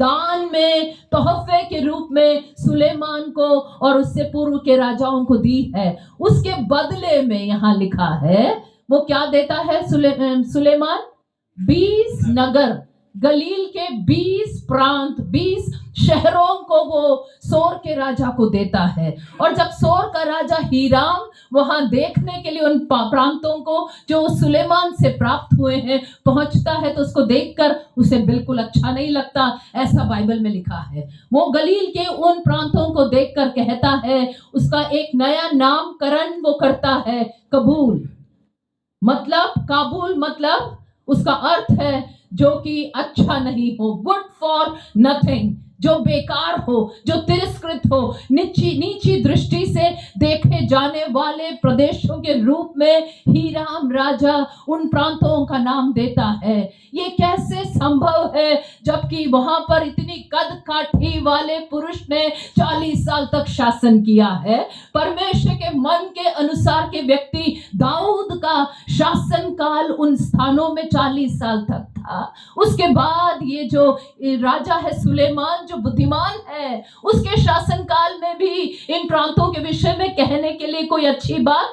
दान में, तोहफे के रूप में सुलेमान को और उससे पूर्व के राजाओं को दी है। उसके बदले में यहाँ लिखा है वो क्या देता है सुलेमान? 20 नगर, गलील के 20 प्रांत, 20 शहरों को वो सोर के राजा को देता है। और जब सोर का राजा हीराम वहां देखने के लिए उन प्रांतों को जो सुलेमान से प्राप्त हुए हैं पहुंचता है, तो उसको देखकर उसे बिल्कुल अच्छा नहीं लगता, ऐसा बाइबल में लिखा है। वो गलील के उन प्रांतों को देखकर कहता है, उसका एक नया नामकरण वो करता है, कबूल। मतलब काबुल, मतलब उसका अर्थ है जो कि अच्छा नहीं हो, गुड फॉर नथिंग, जो बेकार हो, जो तिरस्कृत हो, नीची दृष्टि से देखे जाने वाले प्रदेशों के रूप में हीराम राजा उन प्रांतों का नाम देता है। ये कैसे संभव है जबकि वहां पर इतनी कद काठी वाले पुरुष ने 40 साल तक शासन किया है? परमेश्वर के मन के अनुसार के व्यक्ति दाऊद का शासन काल उन स्थानों में 40 साल तक था। उसके बाद ये जो राजा है सुलेमान जो बुद्धिमान है, उसके शासन काल में भी इन प्रांतों के विषय में कहने के लिए कोई अच्छी बात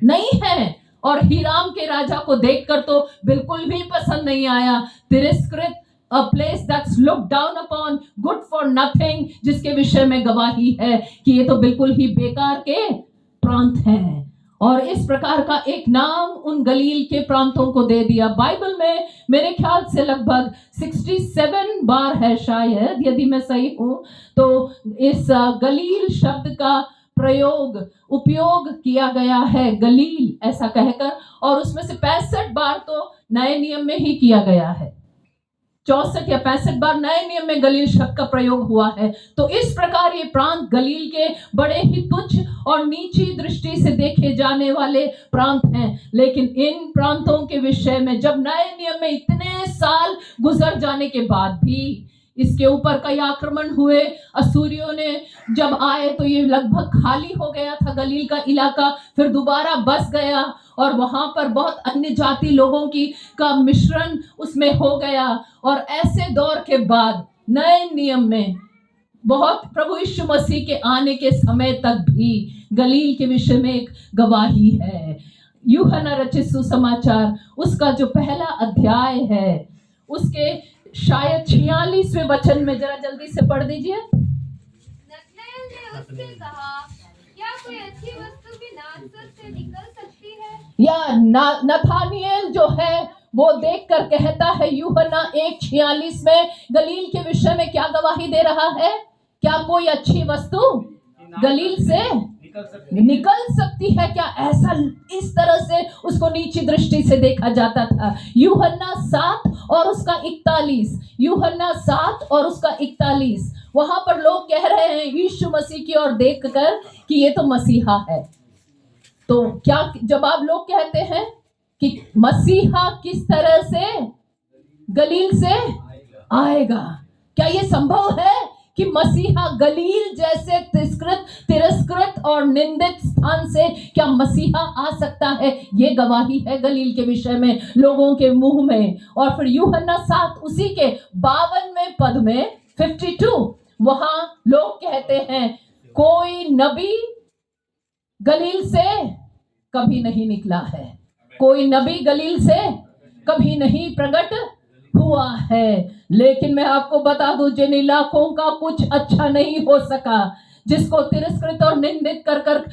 नहीं है। और हीराम के राजा को देखकर तो बिल्कुल भी पसंद नहीं आया। तिरस्कृत, a place that's looked down upon, good for nothing, जिसके विषय में गवाही है कि ये तो बिल्कुल ही बेकार के प्रांत हैं। और इस प्रकार का एक नाम उन गलील के प्रांतों को दे दिया। बाइबल में मेरे ख्याल से लगभग 67 बार है शायद, यदि मैं सही हूं तो इस गलील शब्द का उपयोग किया गया है, गलील ऐसा कहकर, और उसमें से 65 बार तो नए नियम में ही किया गया है। 64 या 65 बार नए नियम में गलील शब्द का प्रयोग हुआ है। तो इस प्रकार ये प्रांत गलील के बड़े ही तुच्छ और नीची दृष्टि से देखे जाने वाले प्रांत हैं। लेकिन इन प्रांतों के विषय में जब नए नियम में इतने साल गुजर जाने के बाद भी इसके ऊपर कई आक्रमण हुए, असूरियों ने जब आए तो ये लगभग खाली हो गया था गलील का इलाका, फिर दोबारा बस गया और वहां पर बहुत अन्य जाति लोगों का मिश्रण उसमें हो गया। और ऐसे दौर के बाद नए नियम में बहुत प्रभु यीशु मसीह के आने के समय तक भी गलील के विषय में एक गवाही है। यूहन्ना रचित सुसमाचार उसका जो पहला अध्याय है उसके शायद 46वें वचन में, जरा जल्दी से पढ़ दीजिए। नतनएल ने उससे कहा, क्या कोई अच्छी वस्तु भी नासरत से निकल सकती है? या नथानिएल जो है वो देखकर कहता है, यूहन्ना 1:46 में गलील के विषय में क्या गवाही दे रहा है? क्या कोई अच्छी वस्तु गलील से निकल सकती है क्या? ऐसा इस तरह से उसको नीची दृष्टि से देखा जाता था। यूहन्ना 7 और उसका 41, यूहन्ना 7 और उसका 41, वहां पर लोग कह रहे हैं यीशु मसीह की ओर देखकर कि ये तो मसीहा है। तो क्या जवाब लोग कहते हैं कि मसीहा किस तरह से गलील से आएगा? क्या ये संभव है कि मसीहा गलील जैसे तिरस्कृत और निंदित स्थान से क्या मसीहा आ सकता है? ये गवाही है गलील के विषय में लोगों के मुंह में। और फिर यूहन्ना 7 उसी के 52वें पद में 52, वहां लोग कहते हैं कोई नबी गलील से कभी नहीं निकला है, कोई नबी गलील से कभी नहीं प्रकट हुआ है। लेकिन मैं आपको बता दूं, जिन इलाकों का कुछ अच्छा नहीं हो सका, जिसको तिरस्कृत और निंदित कर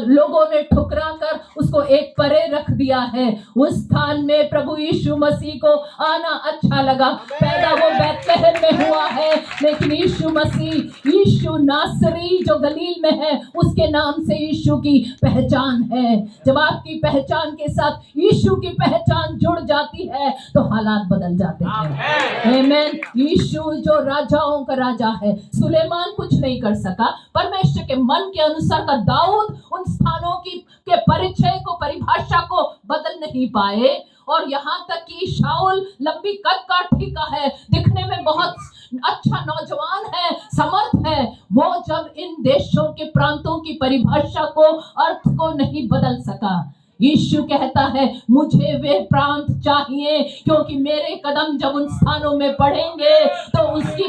लोगों ने ठुकरा कर उसको एक परे रख दिया है, उस स्थान में प्रभु यीशु मसीह को आना अच्छा लगा। पैदा वो बैतलहम में हुआ है, लेकिन यीशु मसीह, यीशु नासरी जो गलील में है, उसके नाम से यीशु की पहचान है। जब आपकी पहचान के साथ यीशु की पहचान जुड़ जाती है तो हालात बदल जाते हैं। आमीन। यीशु जो राजाओं का राजा है, सुलेमान कुछ नहीं कर सका, परमेश्वर के मन के अनुसार का दाऊद उन स्थानों के परिचय को, परिभाषा को बदल नहीं पाए। और यहाँ तक कि शाऊल लंबी कद काठी का है, दिखने में बहुत अच्छा नौजवान है, समर्थ है, वो जब इन देशों के प्रांतों की परिभाषा को, अर्थ को नहीं बदल सका। यीशु कहता है मुझे वे प्रांत चाहिए, क्योंकि मेरे कदम जब उन स्थानों में पड़ेंगे तो उसकी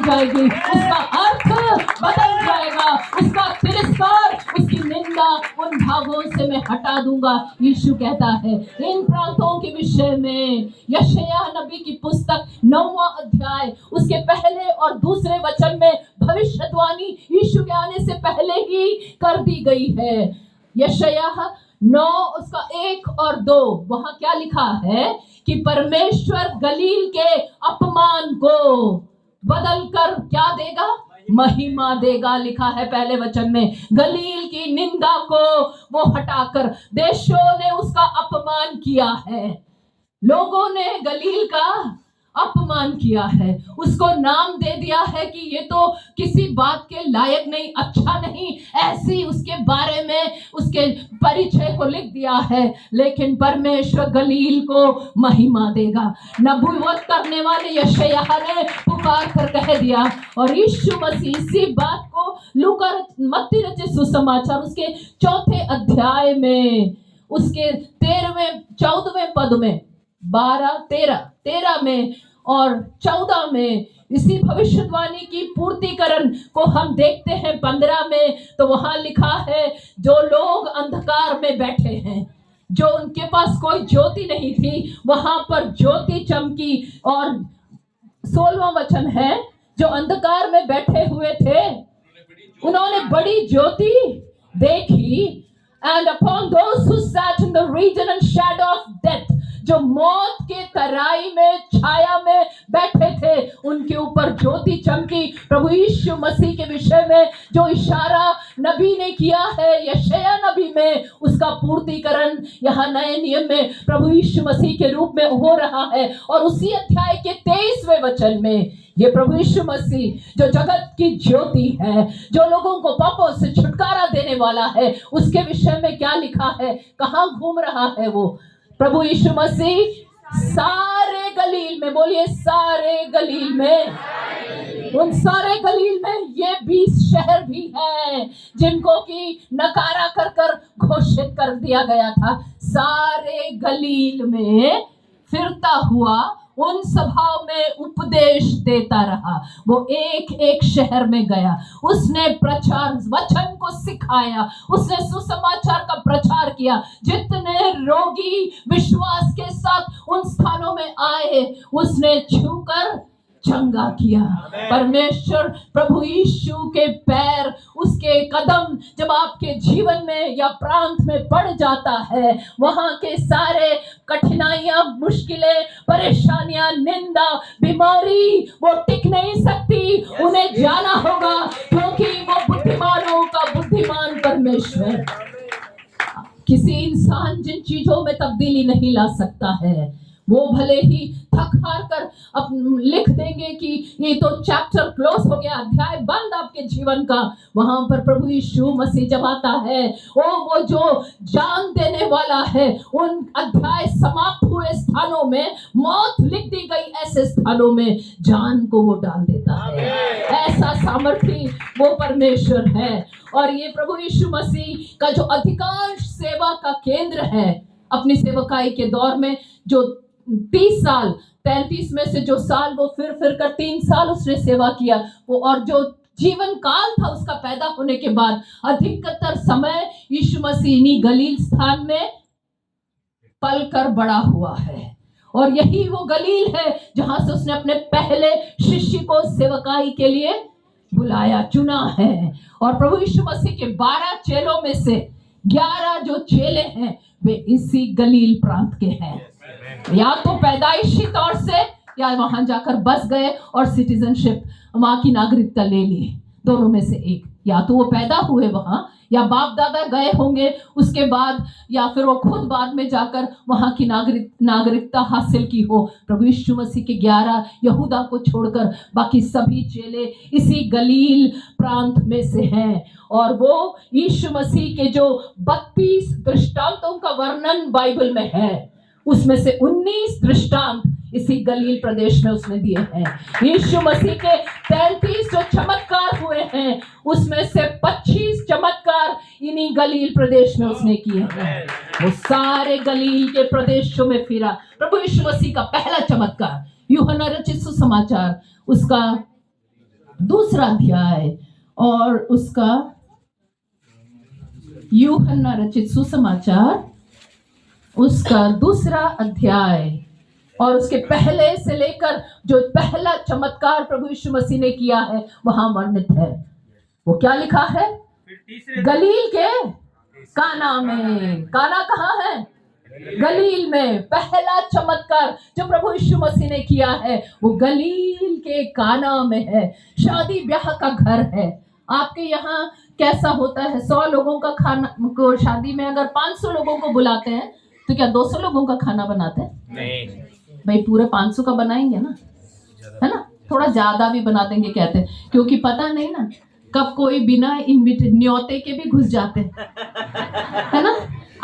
जाएगी, उसका अर्थ बदल जाएगा, उसका तिरस्कार, उसकी निंदा उन भागों से मैं हटा दूंगा। यीशु कहता है इन प्रांतों के विषय में। यशायाह नबी की पुस्तक 9वां अध्याय उसके पहले और दूसरे वचन में भविष्यवाणी यीशु के आने से पहले ही कर दी गई है। यशायाह 9 उसका 1 और 2 वहां क्या लिखा है कि परमेश्वर गलील के अपमान को बदल कर क्या देगा? महिमा देगा। लिखा है पहले वचन में, गलील की निंदा को वो हटाकर, देशों ने उसका अपमान किया है, लोगों ने गलील का अपमान किया है, उसको नाम दे दिया है कि ये तो किसी बात के लायक नहीं, अच्छा नहीं, ऐसी उसके बारे में उसके परिचय को लिख दिया है। लेकिन परमेश्वर गलील को महिमा देगा। नबूवत करने वाले यशायाह ने पुकार कर कह दिया, और यीशु मसीह इसी बात को लूका मत्ती रचित सुसमाचार उसके 4 अध्याय में उसके 13वें 14वें पद में 13 में और 14 में इसी भविष्यवाणी की पूर्तिकरण को हम देखते हैं 15 में। तो वहां लिखा है, जो लोग अंधकार में बैठे हैं, जो उनके पास कोई ज्योति नहीं थी, वहां पर ज्योति चमकी। और 16वां वचन है, जो अंधकार में बैठे हुए थे उन्होंने बड़ी ज्योति देखी। And upon those who sat in the region and shadow of death, जो मौत के तराई में छाया में बैठे थे, उनके ऊपर ज्योति चमकी। प्रभु यीशु मसीह के विषय में जो इशारा नबी ने किया है यशायाह नबी में, उसका पूर्तिकरण यहाँ नए नियम में प्रभु यीशु मसीह के रूप में हो रहा है। और उसी अध्याय के 23वें वचन में ये प्रभु यीशु मसीह जो जगत की ज्योति है, जो लोगों को पापों से छुटकारा देने वाला है, उसके विषय में क्या लिखा है, कहाँ घूम रहा है वो प्रभु यीशु मसीह? सारे गलील में। बोलिए सारे गलील में। उन सारे गलील में ये 20 शहर भी हैं जिनको की नकारा कर कर घोषित कर दिया गया था। सारे गलील में फिरता हुआ उन सभाओं में उपदेश देता रहा। वो एक एक शहर में गया, उसने प्रचार वचन को सिखाया, उसने सुसमाचार का प्रचार किया। जितने रोगी विश्वास के साथ उन स्थानों में आए, उसने छूकर चंगा किया। परमेश्वर प्रभु यीशु के पैर, उसके कदम जब आपके जीवन में या प्रांत में पड़ जाता है, वहां के सारे कठिनाइयां, मुश्किलें, परेशानियां, निंदा, बीमारी वो टिक नहीं सकती। उन्हें जाना होगा, क्योंकि वो बुद्धिमानों का बुद्धिमान परमेश्वर। किसी इंसान जिन चीजों में तब्दीली नहीं ला सकता है, वो भले ही थक हार कर लिख देंगे कि ये तो चैप्टर क्लोज हो गया, अध्याय बंद आपके जीवन का। वहां पर प्रभु यीशु मसीह जब आता है, वो जो जान देने वाला है, उन अध्याय समाप्त हुए स्थानों में, मौत लिख दी गई ऐसे स्थानों में जान को वो डाल देता है। ऐसा सामर्थी वो परमेश्वर है। और ये प्रभु यीशु मसीह का जो अधिकांश सेवा का केंद्र है अपनी सेवकाई के दौर में, जो 30 साल 33 में से जो साल वो फिर कर 3 साल उसने सेवा किया, वो और जो जीवन काल था उसका पैदा होने के बाद अधिकतर समय यीशु मसीह इन्हीं गलील स्थान में पल कर बड़ा हुआ है। और यही वो गलील है जहां से उसने अपने पहले शिष्य को सेवकाई के लिए बुलाया, चुना है। और प्रभु यीशु मसीह के 12 चेलों में से 11 जो चेले हैं वे इसी गलील प्रांत के हैं। या तो पैदाइशी तौर से या वहां जाकर बस गए और सिटीजनशिप, वहां की नागरिकता ले ली, दोनों में से एक। या तो वो पैदा हुए वहां, या बाप दादा गए होंगे उसके बाद, या फिर वो खुद बाद में जाकर वहां की नागरिकता हासिल की हो। प्रभु यीशु मसीह के 11 यहूदा को छोड़कर बाकी सभी चेले इसी गलील प्रांत में से हैं। और वो यीशु मसीह के जो 32 दृष्टांतों का वर्णन बाइबल में है, उसमें से 19 दृष्टांत इसी गलील प्रदेश में उसने दिए हैं। यीशु मसीह के 33 जो चमत्कार हुए हैं, उसमें से 25 चमत्कार इन्हीं गलील प्रदेश में उसने किए हैं। वो सारे गलील के प्रदेशों में फिरा। प्रभु यीशु मसीह का पहला चमत्कार यूहन्ना रचित सुसमाचार उसका दूसरा अध्याय और उसका यूहन्ना रचित सुसमाचार उसका दूसरा अध्याय और उसके पहले से लेकर जो पहला चमत्कार प्रभु यीशु मसीह ने किया है वहां वर्णित है। वो क्या लिखा है? गलील के काना में। काना कहाँ है? गलील में। पहला चमत्कार जो प्रभु यीशु मसीह ने किया है वो गलील के काना में है। शादी ब्याह का घर है। आपके यहाँ कैसा होता है? 100 लोगों का खाना को शादी में अगर 500 लोगों को बुलाते हैं तो क्या 200 लोगों का खाना बनाते हैं? नहीं भाई, पूरे 500 का बनाएंगे ना, है ना? थोड़ा ज्यादा भी बना देंगे कहते हैं, क्योंकि पता नहीं ना कब कोई बिना इनविटेड न्योते के भी घुस जाते हैं, है ना?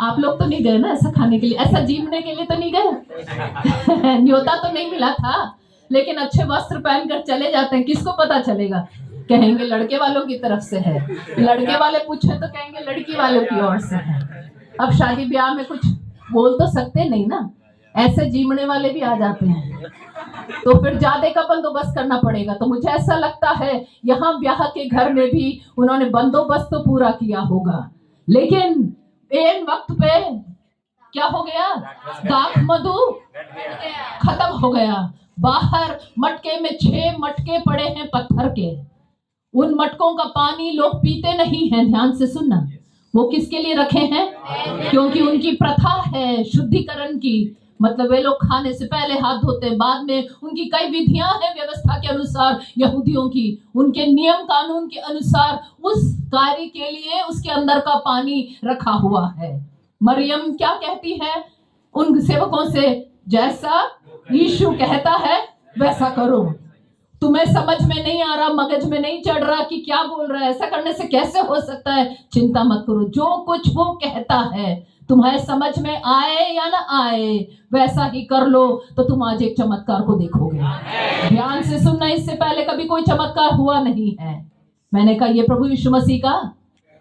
आप लोग तो नहीं गए ना ऐसा खाने के लिए, ऐसा जीवने के लिए तो नहीं गए। न्योता तो नहीं मिला था, लेकिन अच्छे वस्त्र पहनकर चले जाते हैं। किसको पता चलेगा? कहेंगे लड़के वालों की तरफ से है, लड़के वाले पूछे तो कहेंगे लड़की वालों की ओर से है। अब शादी ब्याह में कुछ बोल तो सकते नहीं ना, ऐसे जीवने वाले भी आ जाते हैं, तो फिर ज्यादा का बंदोबस्त करना पड़ेगा। तो मुझे ऐसा लगता है यहाँ ब्याह के घर में भी उन्होंने बंदोबस्त तो पूरा किया होगा, लेकिन एन वक्त पे क्या हो गया? दाख मधु खत्म हो गया। बाहर मटके में 6 मटके पड़े हैं पत्थर के। उन मटकों का पानी लोग पीते नहीं हैं। ध्यान से सुनना, वो किसके लिए रखे हैं? क्योंकि उनकी प्रथा है शुद्धिकरण की, मतलब वे लोग खाने से पहले हाथ धोते हैं। बाद में उनकी कई विधियां हैं व्यवस्था के अनुसार, यहूदियों की उनके नियम कानून के अनुसार उस कार्य के लिए उसके अंदर का पानी रखा हुआ है। मरियम क्या कहती है उन सेवकों से? जैसा यीशु कहता है वैसा करो। तुम्हें समझ में नहीं आ रहा, मगज में नहीं चढ़ रहा कि क्या बोल रहा है, ऐसा करने से कैसे हो सकता है? चिंता मत करो, जो कुछ वो कहता है तुम्हारे समझ में आए या ना आए वैसा ही कर लो, तो तुम आज एक चमत्कार को देखोगे। ध्यान से सुनना, इससे पहले कभी कोई चमत्कार हुआ नहीं है। मैंने कहा ये प्रभु यीशु मसीह का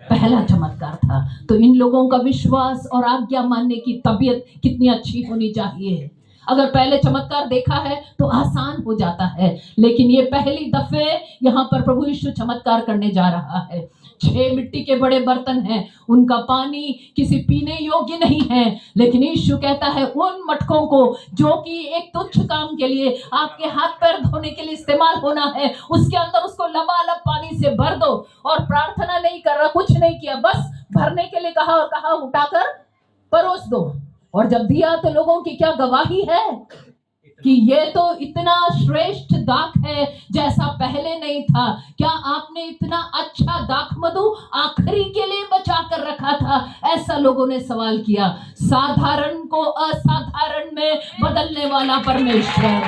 पहला चमत्कार था। तो इन लोगों का विश्वास और आज्ञा मानने की तबीयत कितनी अच्छी होनी चाहिए। अगर पहले चमत्कार देखा है तो आसान हो जाता है, लेकिन ये पहली दफे यहाँ पर प्रभु यीशु चमत्कार करने जा रहा है। 6 मिट्टी के बड़े बर्तन हैं, उनका पानी किसी पीने योग्य नहीं है, लेकिन यीशु कहता है उन मटकों को जो कि एक तुच्छ काम के लिए आपके हाथ पैर धोने के लिए इस्तेमाल होना है, उसके अंदर उसको लबालब पानी से भर दो। और प्रार्थना नहीं कर रहा, कुछ नहीं किया, बस भरने के लिए कहा और कहा उठाकर परोस दो। और जब दिया तो लोगों की क्या गवाही है कि ये तो इतना श्रेष्ठ दाख है जैसा पहले नहीं था। क्या आपने इतना अच्छा दाख मधु आखिरी के लिए बचा कर रखा था? ऐसा लोगों ने सवाल किया। साधारण को असाधारण में बदलने वाला परमेश्वर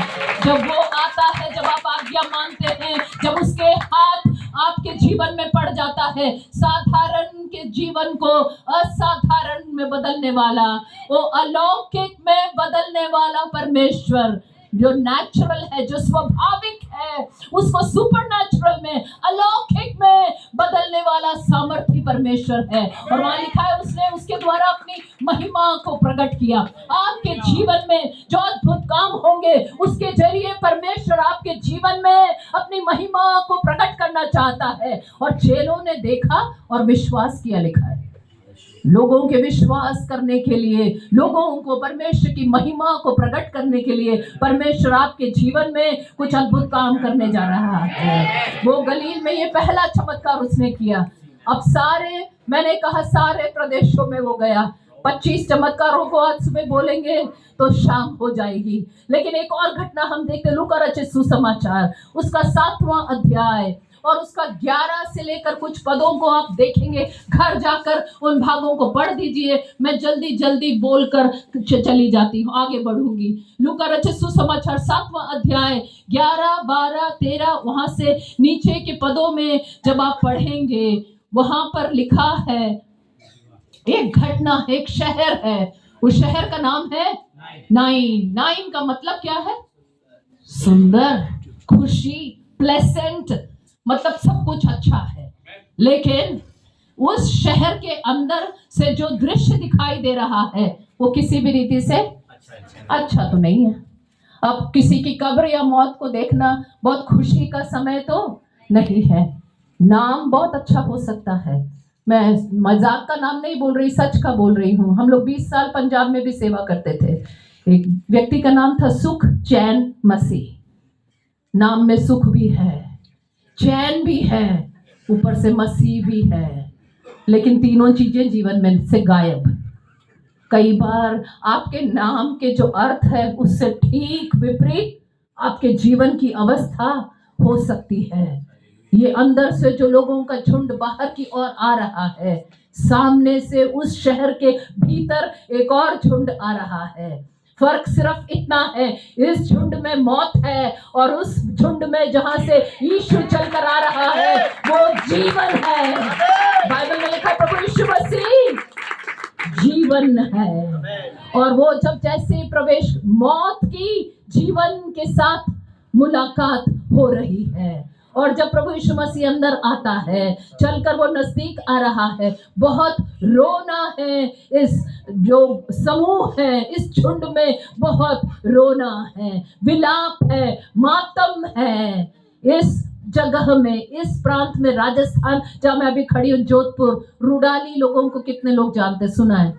जब वो आता है, जब आप आज्ञा मानते हैं, जब उसके हाथ आपके जीवन में पड़ जाता है, साधारण के जीवन को असाधारण में बदलने वाला, वो अलौकिक में बदलने वाला परमेश्वर, जो नेचुरल है, जो स्वाभाविक है, उसको सुपर नेचुरल में, अलौकिक में बदलने वाला सामर्थ्य परमेश्वर है। और वहां लिखा है उसने उसके द्वारा अपनी महिमा को प्रकट किया। आपके जीवन में जो अद्भुत काम होंगे उसके जरिए परमेश्वर आपके जीवन में अपनी महिमा को प्रकट करना चाहता है। और चेलों ने देखा और विश्वास किया, लिखा है। लोगों के विश्वास करने के लिए, लोगों को परमेश्वर की महिमा को प्रकट करने के लिए परमेश्वर आपके जीवन में कुछ अद्भुत काम करने जा रहा है। वो गलील में ये पहला चमत्कार उसने किया। अब सारे, मैंने कहा सारे प्रदेशों में वो गया। 25 चमत्कारों को आज सुबह बोलेंगे तो शाम हो जाएगी। लेकिन एक और घटना हम देखते हैं, लूका रचित सुसमाचार उसका 7वां अध्याय और उसका 11 से लेकर कुछ पदों को आप देखेंगे। घर जाकर उन भागों को पढ़ दीजिए, मैं जल्दी जल्दी बोलकर चली जाती हूँ, आगे बढ़ूंगी। लूका रचित सुसमाचार 7वां अध्याय 11, 12, 13 वहां से नीचे के पदों में जब आप पढ़ेंगे, वहां पर लिखा है एक घटना, एक शहर है, उस शहर का नाम है नाइन। नाइन का मतलब क्या है? सुंदर, खुशी, प्लेसेंट, मतलब सब कुछ अच्छा है। लेकिन उस शहर के अंदर से जो दृश्य दिखाई दे रहा है वो किसी भी रीति से अच्छा तो नहीं है। अब किसी की कब्र या मौत को देखना बहुत खुशी का समय तो नहीं है। नाम बहुत अच्छा हो सकता है, मैं मजाक का नाम नहीं बोल रही, सच का बोल रही हूँ। हम लोग 20 साल पंजाब में भी सेवा करते थे। एक व्यक्ति का नाम था सुख चैन मसीह। नाम में सुख भी है, चैन भी है, ऊपर से मसीह भी है, लेकिन तीनों चीजें जीवन में से गायब। कई बार आपके नाम के जो अर्थ है उससे ठीक विपरीत आपके जीवन की अवस्था हो सकती है। ये अंदर से जो लोगों का झुंड बाहर की ओर आ रहा है, सामने से उस शहर के भीतर एक और झुंड आ रहा है। फर्क सिर्फ इतना है, इस झुंड में मौत है और उस झुंड में जहां से यीशु चलकर आ रहा है वो जीवन है। बाइबल में लिखा प्रभु यीशु मसीह जीवन है, और वो जब जैसे प्रवेश मौत की जीवन के साथ मुलाकात हो रही है, और जब प्रभु यीशु मसीह अंदर आता है, चलकर वो नजदीक आ रहा है, बहुत रोना है। इस जो समूह है, इस झुंड में बहुत रोना है, विलाप है, मातम है। इस जगह में, इस प्रांत में, राजस्थान जहां मैं अभी खड़ी हूँ, जोधपुर, रुडाली लोगों को कितने लोग जानते, सुना है?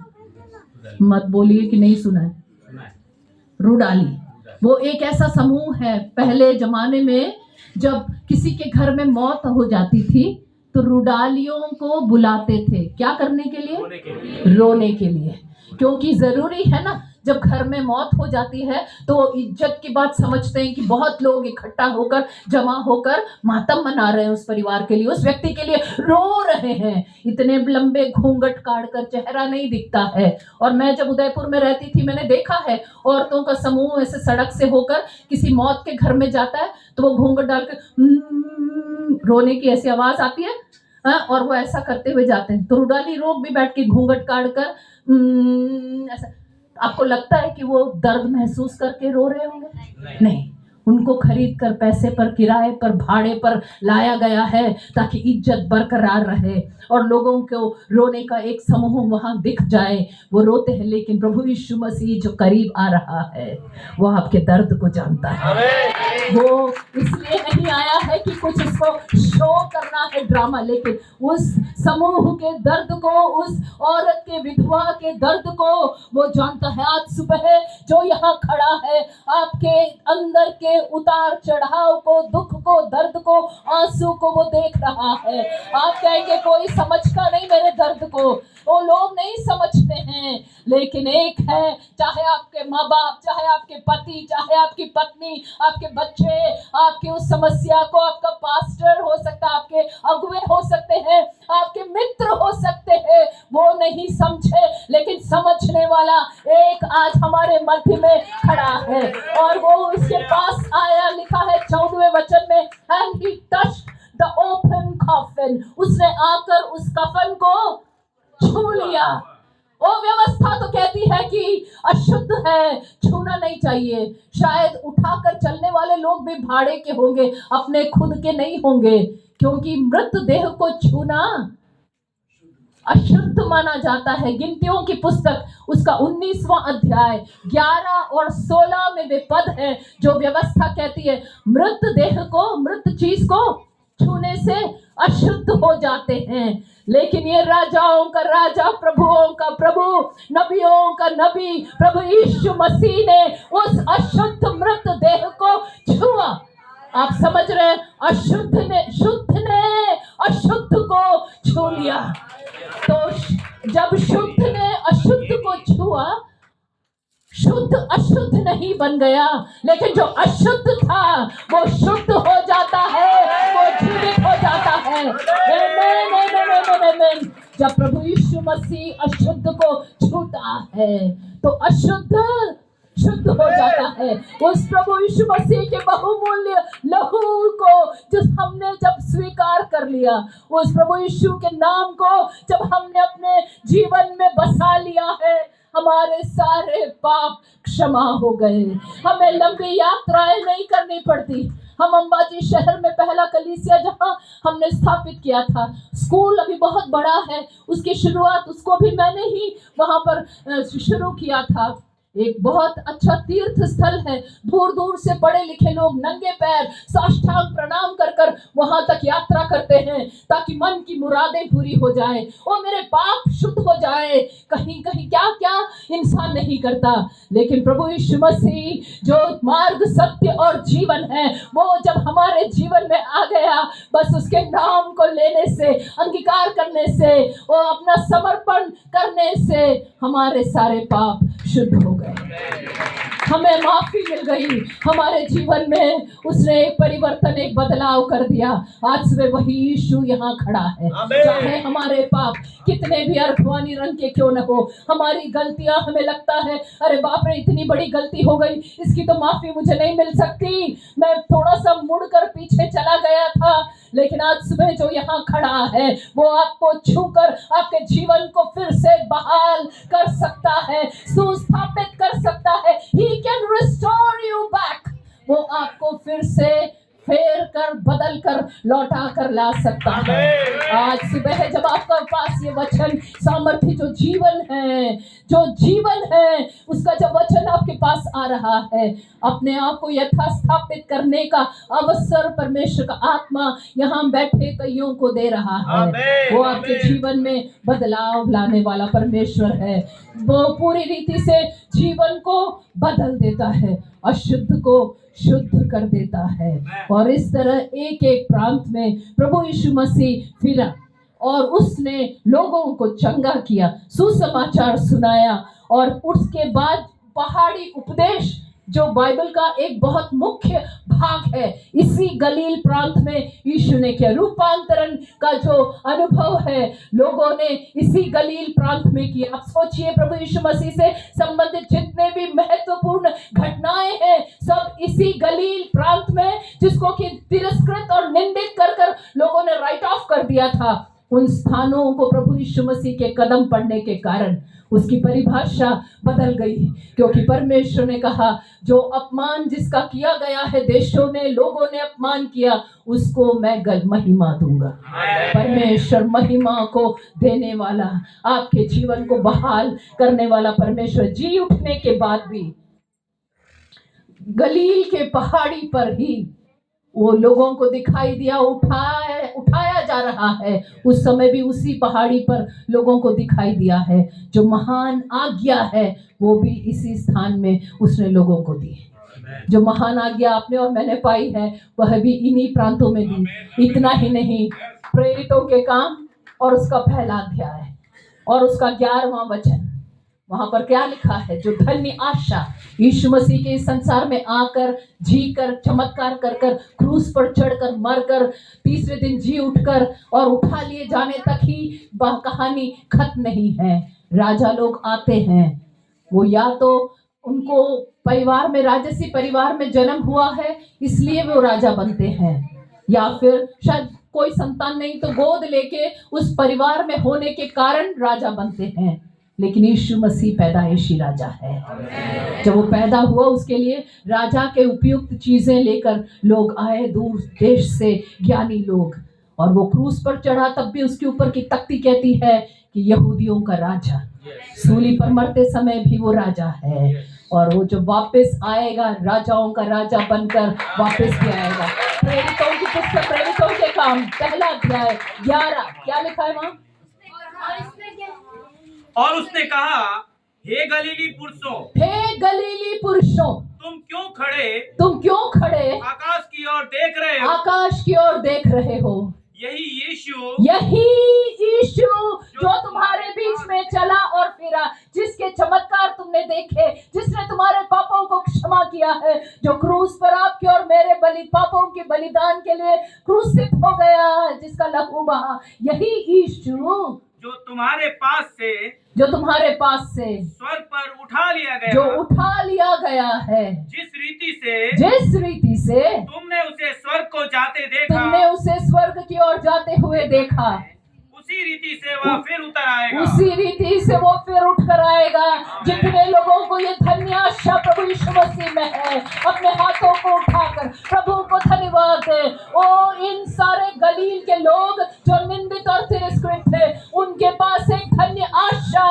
मत बोलिए कि नहीं सुना है। रुडाली वो एक ऐसा समूह है, पहले जमाने में जब किसी के घर में मौत हो जाती थी तो रुडालियों को बुलाते थे। क्या करने के लिए? रोने के लिए। क्योंकि जरूरी है ना, जब घर में मौत हो जाती है तो इज्जत की बात समझते हैं कि बहुत लोग इकट्ठा होकर, जमा होकर मातम मना रहे हैं उस परिवार के लिए, उस व्यक्ति के लिए रो रहे हैं। इतने लंबे घूंघट काट कर चेहरा नहीं दिखता है। और मैं जब उदयपुर में रहती थी, मैंने देखा है औरतों का समूह ऐसे सड़क से होकर किसी मौत के घर में जाता है तो वो घूंघट डाल के रोने की ऐसी आवाज आती है, और वो ऐसा करते हुए जाते हैं। तो रुडाली लोग भी बैठ के घूंघट काट कर ऐसा। आपको लगता है कि वो दर्द महसूस करके रो रहे होंगे? नहीं, उनको खरीद कर पैसे पर, किराए पर, भाड़े पर लाया गया है ताकि इज्जत बरकरार रहे और लोगों को रोने का एक समूह वहां दिख जाए, वो रोते हैं। लेकिन प्रभु यीशु मसीह जो करीब आ रहा है वो आपके दर्द को जानता है। वो इसलिए नहीं आया है कि कुछ उसको शो करना है, ड्रामा, लेकिन उस समूह के दर्द को, उस औरत के, विधवा के दर्द को वो जानता है। आज सुबह जो यहाँ खड़ा है, आपके अंदर के उतार चढ़ाव को, दुख को, दर्द को, आंसू को वो देख रहा है। आप कहेंगे कोई समझता नहीं मेरे दर्द को, वो लोग नहीं समझते हैं, लेकिन एक है, चाहे आपके माँ बाप, चाहे आपके पति, चाहे आपकी पत्नी, आपके बच्चे, आपकी उस समस्या को, आपका पास्टर हो सकता है, आपके अगुवे हो सकते हैं, आपके मित्र हो सकते हैं, वो नहीं समझे, लेकिन समझने वाला एक आज हमारे मध्य में खड़ा है और वो उसके पास आया। लिखा है 14वें वचन में, and he touched the open coffin, उसने आकर उस कफन को छू लिया। वो व्यवस्था तो कहती है कि अशुद्ध है, छूना नहीं चाहिए। शायद उठाकर चलने वाले लोग भी भाड़े के होंगे, अपने खुद के नहीं होंगे, क्योंकि मृतदेह को छूना अशुद्ध माना जाता है। गिनतियों की पुस्तक उसका 19वां अध्याय 11 और 16 में वे पद है जो व्यवस्था कहती है मृतदेह को, मृत चीज को छूने से अशुद्ध हो जाते हैं। लेकिन ये राजाओं का राजा, प्रभुओं का प्रभु, नबियों का नबी प्रभु यीशु मसीह ने उस अशुद्ध मृतदेह को छुआ। आप समझ रहे हैं? अशुद्ध ने, शुद्ध ने अशुद्ध को छू लिया। तो जब शुद्ध ने अशुद्ध को छुआ, शुद्ध अशुद्ध नहीं बन गया, लेकिन जो अशुद्ध था वो शुद्ध हो जाता है, वो जीवित हो जाता है। जब प्रभु यीशु मसीह अशुद्ध को छूता है तो अशुद्ध शुद्ध हो जाता है। उस प्रभु यीशु मसीह के बहुमूल्य लहू को जिस हमने जब स्वीकार कर लिया, उस प्रभु यीशु के नाम को जब हमने अपने जीवन में बसा लिया है, हमारे सारे पाप क्षमा हो गए। हमें लंबी यात्राएं नहीं करनी पड़ती। हम अंबाजी शहर में पहला कलीसिया जहां हमने स्थापित किया था, स्कूल अभी बहुत बड़ा है, उसकी शुरुआत उसको भी मैंने ही वहां पर शुरू किया था। एक बहुत अच्छा तीर्थ स्थल है। दूर दूर से पढ़े लिखे लोग नंगे पैर साष्टांग प्रणाम कर कर वहां तक यात्रा करते हैं ताकि मन की मुरादें पूरी हो जाए और मेरे पाप शुद्ध हो जाए। कहीं कहीं क्या क्या इंसान नहीं करता, लेकिन प्रभु यीशु मसीह जो मार्ग सत्य और जीवन है वो जब हमारे जीवन में आ गया, बस उसके नाम को लेने से, अंगीकार करने से और अपना समर्पण करने से हमारे सारे पाप शुद्ध हो गए, हमें माफी मिल गई। हमारे जीवन में उसने एक परिवर्तन, एक बदलाव कर दिया। आज सुबह वही यीशु यहाँ खड़ा है। चाहे हमारे पाप कितने भी अर्थवानी रंग के क्यों न हो, हमारी गलतियां हमें लगता है अरे बाप रे इतनी बड़ी गलती हो गई, इसकी तो माफी मुझे नहीं मिल सकती, मैं थोड़ा सा मुड़कर पीछे चला गया था। लेकिन आज सुबह जो यहाँ खड़ा है वो आपको छूकर आपके जीवन को फिर से बहाल कर सकता है, सुस्थापित कर सकता है। He can restore you back। वो आपको फिर से फेर कर, बदल कर, लौटा कर ला सकता है। आज सुबह जब आपका पास ये वचन सामर्थ्य जो जीवन है, जो जीवन है उसका जब वचन आपके पास आ रहा है, अपने आप को यथास्थापित करने का अवसर परमेश्वर का आत्मा यहाँ बैठे कईयों को दे रहा है। वो आपके जीवन में बदलाव लाने वाला परमेश्वर है। वो पूरी रीति से जीवन को बदल देता है, अशुद्ध को शुद्ध कर देता है। और इस तरह एक एक प्रांत में प्रभु यीशु मसीह फिरा और उसने लोगों को चंगा किया, सुसमाचार सुनाया। और उसके बाद पहाड़ी उपदेश जो बाइबल का एक बहुत मुख्य भाग है, इसी गलील प्रांत में यीशु ने किया। रूपांतरण का जो अनुभव है लोगों ने इसी गलील प्रांत में किया। आप सोचिए प्रभु यीशु मसीह से संबंधित जितने भी महत्वपूर्ण घटनाएं हैं सब इसी गलील प्रांत में, जिसको कि तिरस्कृत और निंदित कर कर लोगों ने राइट ऑफ कर दिया था, उन स्थानों को प्रभु यीशु मसीह के कदम पड़ने के कारण उसकी परिभाषा बदल गई। क्योंकि परमेश्वर ने कहा जो अपमान जिसका किया गया है, देशों ने, लोगों ने अपमान किया, उसको मैं महिमा दूंगा। परमेश्वर महिमा को देने वाला, आपके जीवन को बहाल करने वाला परमेश्वर जी उठने के बाद भी गलील के पहाड़ी पर ही वो लोगों को दिखाई दिया, उठाया जा रहा है। उस समय भी उसी पहाड़ी पर लोगों को दिखाई दिया है। जो महान आज्ञा है वो भी इसी स्थान में उसने लोगों को दी। जो महान आज्ञा आपने और मैंने पाई है वह भी इन्हीं प्रांतों में दी। इतना ही नहीं, प्रेरितों के काम और उसका पहला अध्याय और उसका 11वां वचन, वहां पर क्या लिखा है? जो धन्य आशा यीशु मसीह के इस संसार में आकर, जी कर, चमत्कार कर कर, क्रूस पर चढ़कर, मरकर, तीसरे दिन जी उठकर और उठा लिए जाने तक ही कहानी खत्म नहीं है। राजा लोग आते हैं, वो या तो उनको परिवार में, राजसी परिवार में जन्म हुआ है इसलिए वो राजा बनते हैं, या फिर शायद कोई संतान नहीं तो गोद लेके उस परिवार में होने के कारण राजा बनते हैं। लेकिन यीशु मसीह पैदाइशी राजा है। जब वो पैदा हुआ उसके लिए राजा के उपयुक्त चीजें लेकर लोग आए, दूर देश से ज्ञानी लोग, और वो क्रूस पर चढ़ा तब भी उसके ऊपर की तख्ती कहती है कि यहूदियों का राजा। सूली पर मरते समय भी वो राजा है, और वो जो वापस आएगा राजाओं का राजा बनकर वापस भी आएगा। प्रेरितों की पुस्तक, प्रेरितों के काम, पहला अध्याय 11, क्या लिखा है वहां? और उसने कहा, हे गलीली पुरुषों, हे गलीली पुरुषों, तुम क्यों खड़े आकाश की ओर देख रहे हो? आकाश की ओर देख रहे हो। यही यीशु जो तुम्हारे बीच में चला और फिरा, जिसके चमत्कार तुमने देखे, जिसने तुम्हारे पापों को क्षमा किया है, जो क्रूस पर आपके और मेरे पापों के बलिदान के लिए क्रूसित हो गया, जिसका लहू बहा, यही यीशु जो तुम्हारे पास से स्वर्ग पर उठा लिया गया, जो उठा लिया गया है, जिस रीति से तुमने उसे स्वर्ग की ओर जाते हुए देखा, उसी रीति से वह फिर उतर आएगा। उसी रीति से वो फिर उठ कर आएगा। जितने लोगों को ये धन्य आशा प्रभु यीशु मसीह में है, अपने हाथों को उठाकर प्रभु को धन्यवाद दे। ओ इन सारे गलील के लोग जो निंदित और तिरस्कृत थे, उनके पास एक धन्य आशा,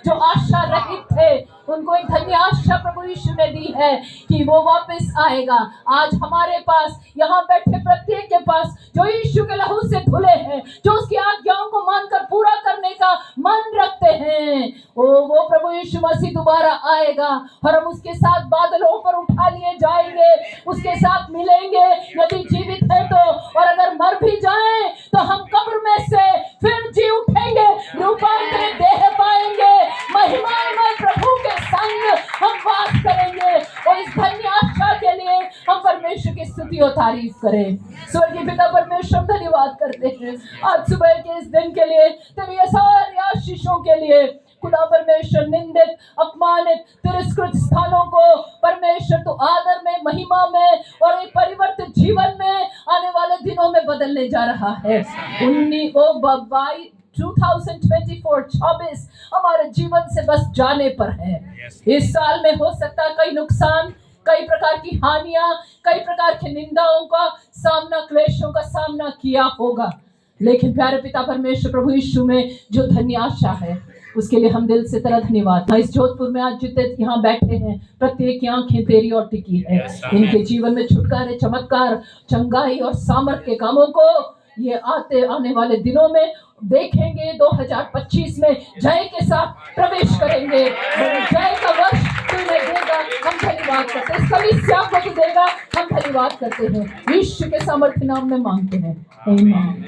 जो आशा रहित थे, उनको एक धन्य आशा प्रभु यीशु ने दी है कि वो वापस आएगा। आज हमारे पास, यहाँ बैठे प्रत्येक के पास जो यीशु के लहू से धुले हैं, जो उसकी आज्ञाओं को मानकर पूरा करने का मन रखते हैं, वो प्रभु यीशु मसीह दोबारा आएगा और हम उसके साथ बादलों पर उठा लिए जाएंगे, उसके साथ मिलेंगे यदि जीवित है तो, और अगर मर भी जाएं तो हम कब्र में से फिर जी उठेंगे, रूपांतरित देह पाएंगे, महिमामय प्रभु के संग हम वास करेंगे। और इस धन्य आशा के लिए हम परमेश्वर की स्तुति और तारीफ करें। स्वर्गीय पिता परमेश्वर, धन्यवाद करते हैं आज सुबह के इस दिन के लिए, तेरी सारी आशीषों के लिए। खुदा परमेश्वर, निंदित, अपमानित, तिरस्कृत स्थानों को परमेश्वर तू आदर में, महिमा में और एक परिवर्तित जीवन में आने वाले दिनों में बदलने जा रहा है। 2024 हमारे जीवन से बस जाने पर है। इस साल में हो सकता है कई नुकसान, कई प्रकार की हानियां, कई प्रकार की निंदाओं का सामना, क्लेशों का सामना किया होगा, लेकिन प्यारे पिता परमेश्वर प्रभु यीशु में जो धन्य आशा है उसके लिए हम दिल से तेरा धन्यवाद। इस जोधपुर में आज जितने यहाँ बैठे हैं, प्रत्येक की आंखें तेरी और टिकी है। इनके जीवन में छुटकारे, चमत्कार, चंगाई और सामर्थ के कामों को ये आने वाले दिनों में देखेंगे। 2025 में जय के साथ प्रवेश करेंगे। जय का वर्ष तुम्हें देगा, हम धन्यवाद करते हैं। सभी को भी देगा, हम धन्यवाद करते हैं। यीशु के सामर्थ्य नाम में मांगते हैं, आमीन।